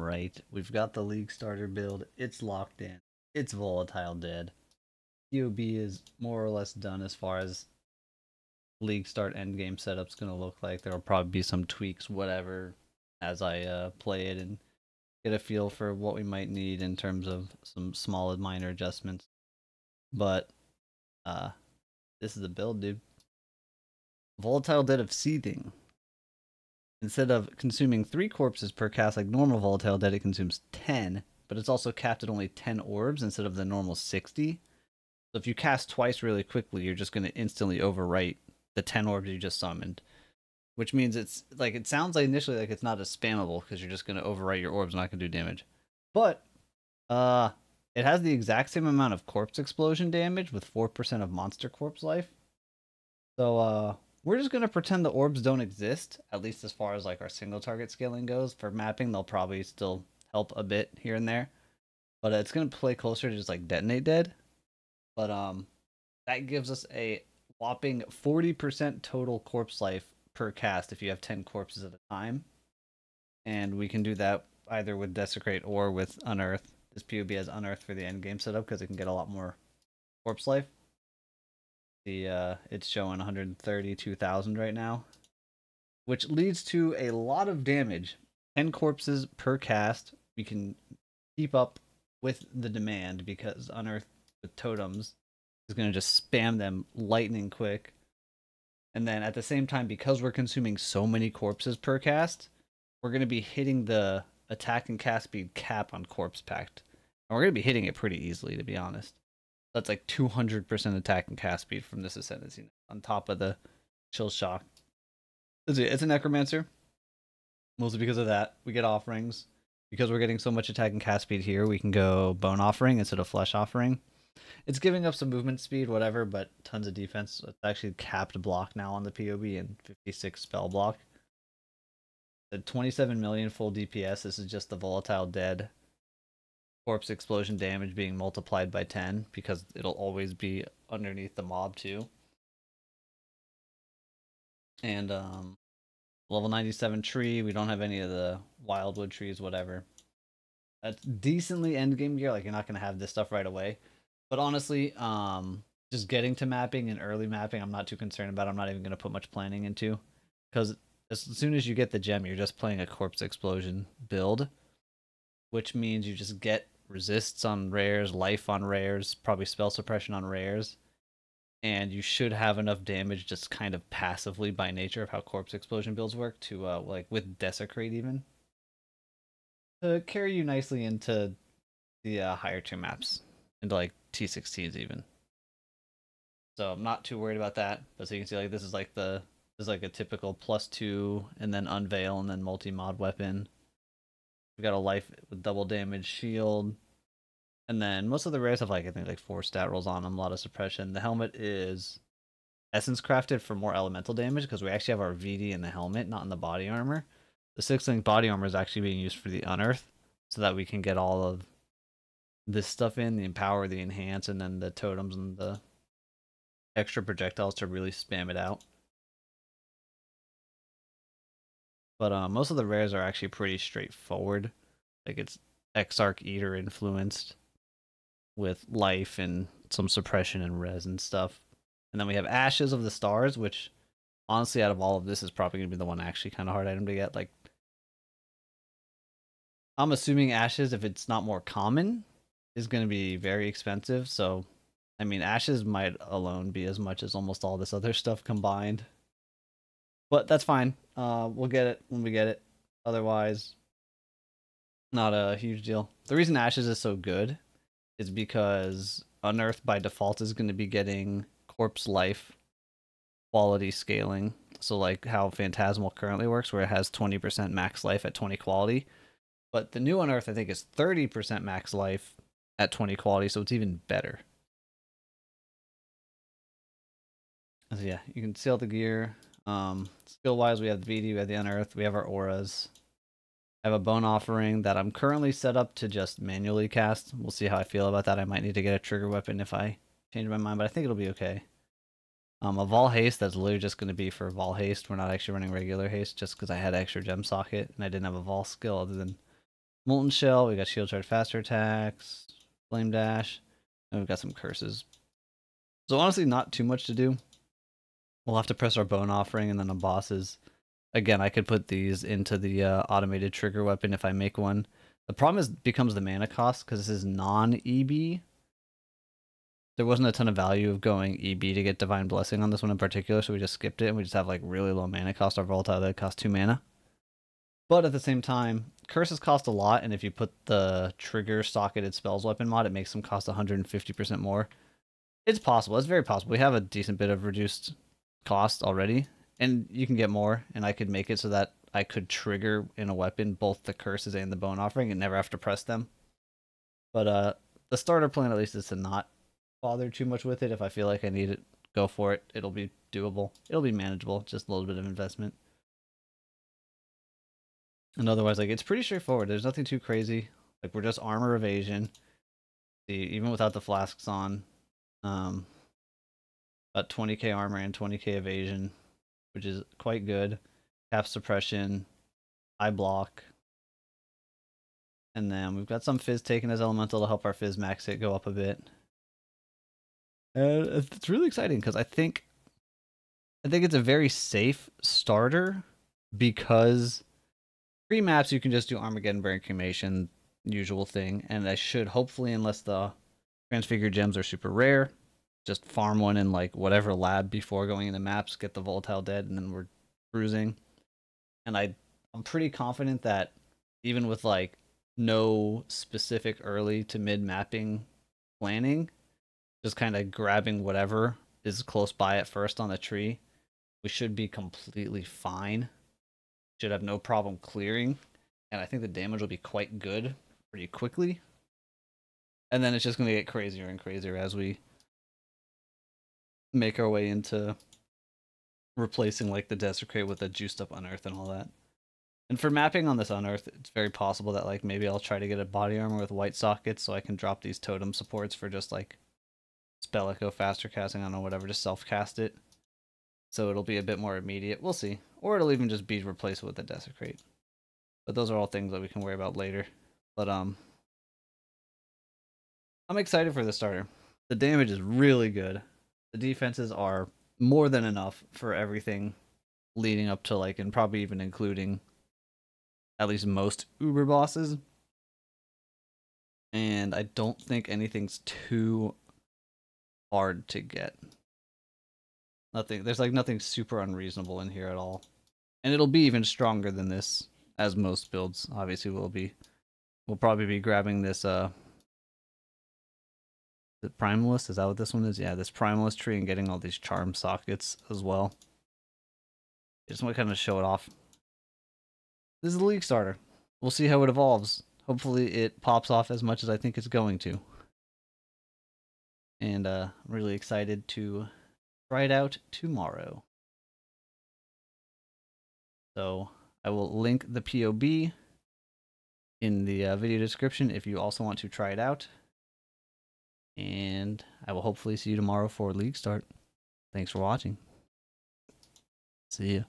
Alright, we've got the League starter build. It's locked in. It's Volatile Dead. POB is more or less done as far as League start endgame setup's gonna look like. There'll probably be some tweaks, whatever, as I play it and get a feel for what we might need in terms of some small and minor adjustments. But this is the build, dude. Volatile Dead of Seething. Instead of consuming 3 corpses per cast like normal Volatile Dead, it consumes 10, but it's also capped at only 10 orbs instead of the normal 60. So if you cast twice really quickly, you're just going to instantly overwrite the 10 orbs you just summoned. Which means it's like, it sounds like initially like it's not as spammable because you're just going to overwrite your orbs and not going to do damage. But it has the exact same amount of corpse explosion damage with 4% of monster corpse life. So we're just going to pretend the orbs don't exist, at least as far as like our single target scaling goes. For mapping, they'll probably still help a bit here and there. But it's going to play closer to just like Detonate Dead. But that gives us a whopping 40% total corpse life per cast if you have 10 corpses at a time. And we can do that either with Desecrate or with Unearth. This POB has Unearth for the endgame setup because it can get a lot more corpse life. It's showing 132,000 right now, which leads to a lot of damage. 10 corpses per cast. We can keep up with the demand because Unearth with totems is going to just spam them lightning quick. And then at the same time, because we're consuming so many corpses per cast, we're going to be hitting the attack and cast speed cap on Corpse Pact. And we're going to be hitting it pretty easily, to be honest. That's like 200% attack and cast speed from this Ascendancy on top of the Chill Shock. It's a Necromancer. Mostly because of that. We get offerings. Because we're getting so much attack and cast speed here, we can go Bone Offering instead of Flesh Offering. It's giving up some movement speed, whatever, but tons of defense. It's actually capped block now on the POB and 56 spell block. The 27 million full DPS. This is just the Volatile Dead corpse explosion damage being multiplied by 10 because it'll always be underneath the mob too. And level 97 tree. We don't have any of the wildwood trees, whatever. That's decently endgame gear. Like, you're not going to have this stuff right away. But honestly, just getting to mapping and early mapping, I'm not too concerned about. I'm not even going to put much planning into. Because as soon as you get the gem, you're just playing a corpse explosion build. Which means you just get resists on rares, life on rares, probably spell suppression on rares. And you should have enough damage just kind of passively by nature of how corpse explosion builds work to, like, with Desecrate even, to carry you nicely into the higher tier maps, into like T16s even. So I'm not too worried about that. But so you can see, like, this is like a typical +2 and then unveil and then multi-mod weapon. We got a life with double damage shield. And then most of the rares have like, I think, like 4 stat rolls on them, a lot of suppression. The helmet is essence crafted for more elemental damage because we actually have our VD in the helmet, not in the body armor. The 6-link body armor is actually being used for the Unearth so that we can get all of this stuff in, the Empower, the Enhance, and then the totems and the extra projectiles to really spam it out. But most of the rares are actually pretty straightforward. Like, it's Exarch Eater influenced with life and some suppression and res and stuff. And then we have Ashes of the Stars, which honestly out of all of this is probably going to be the one actually kind of hard item to get. Like, I'm assuming Ashes, if it's not more common, is going to be very expensive. So, I mean, Ashes might alone be as much as almost all this other stuff combined. But that's fine. We'll get it when we get it. Otherwise, not a huge deal. The reason Ashes is so good is because Unearth by default is going to be getting corpse life quality scaling. So like how Phantasmal currently works, where it has 20% max life at 20 quality. But the new Unearth, I think, is 30% max life at 20 quality, so it's even better. So yeah, you can see all the gear. Skill-wise, we have the VD, we have the Unearth, we have our auras. I have a Bone Offering that I'm currently set up to just manually cast. We'll see how I feel about that. I might need to get a trigger weapon if I change my mind, but I think it'll be okay. A Vol Haste that's literally just going to be for Vol Haste. We're not actually running regular haste just because I had extra gem socket and I didn't have a Vol skill other than Molten Shell, we got Shield Charge Faster Attacks, Flame Dash, and we've got some curses. So honestly, not too much to do. We'll have to press our Bone Offering and then on bosses. Again, I could put these into the automated trigger weapon if I make one. The problem becomes the mana cost, because this is non-EB. There wasn't a ton of value of going EB to get Divine Blessing on this one in particular, so we just skipped it, and we just have like really low mana cost. Our Volatile Dead costs 2 mana. But at the same time, curses cost a lot, and if you put the trigger socketed spells weapon mod, it makes them cost 150% more. It's possible. It's very possible. We have a decent bit of reduced cost already, and you can get more, and I could make it so that I could trigger in a weapon both the curses and the Bone Offering and never have to press them. But the starter plan at least is to not bother too much with it. If I feel like I need it, go for it. It'll be doable. It'll be manageable. Just a little bit of investment. And otherwise, like, it's pretty straightforward. There's nothing too crazy. Like, we're just armor evasion. See, even without the flasks on, about 20k armor and 20k evasion, which is quite good. Cap suppression, eye block, and then we've got some fizz taken as elemental to help our fizz max hit go up a bit. It's really exciting because I think it's a very safe starter, because pre-maps you can just do Armageddon Burn Cremation, usual thing, and I should hopefully, unless the Transfigured Gems are super rare, just farm one in like whatever lab before going into maps, get the Volatile Dead, and then we're cruising. And I'm pretty confident that even with like no specific early to mid mapping planning, just kind of grabbing whatever is close by at first on the tree, we should be completely fine. Should have no problem clearing, and I think the damage will be quite good pretty quickly. And then it's just going to get crazier and crazier as we make our way into replacing like the Desecrate with a juiced up Unearth and all that. And for mapping on this Unearth, it's very possible that like maybe I'll try to get a body armor with white sockets so I can drop these totem supports for just like Spell Echo, faster casting, I don't know, whatever, just self cast it. So it'll be a bit more immediate. We'll see. Or it'll even just be replaced with a Desecrate. But those are all things that we can worry about later. But I'm excited for the starter. The damage is really good. The defenses are more than enough for everything leading up to like, and probably even including at least most Uber bosses. And I don't think anything's too hard to get. There's like nothing super unreasonable in here at all. And it'll be even stronger than this, as most builds obviously will be. We'll probably be grabbing this the Primalist, is that what this one is? Yeah, this Primalist tree, and getting all these charm sockets as well. I just want to kind of show it off. This is the League starter. We'll see how it evolves. Hopefully it pops off as much as I think it's going to. And I'm really excited to try it out tomorrow. So I will link the POB in the video description if you also want to try it out. And I will hopefully see you tomorrow for League start. Thanks for watching. See ya.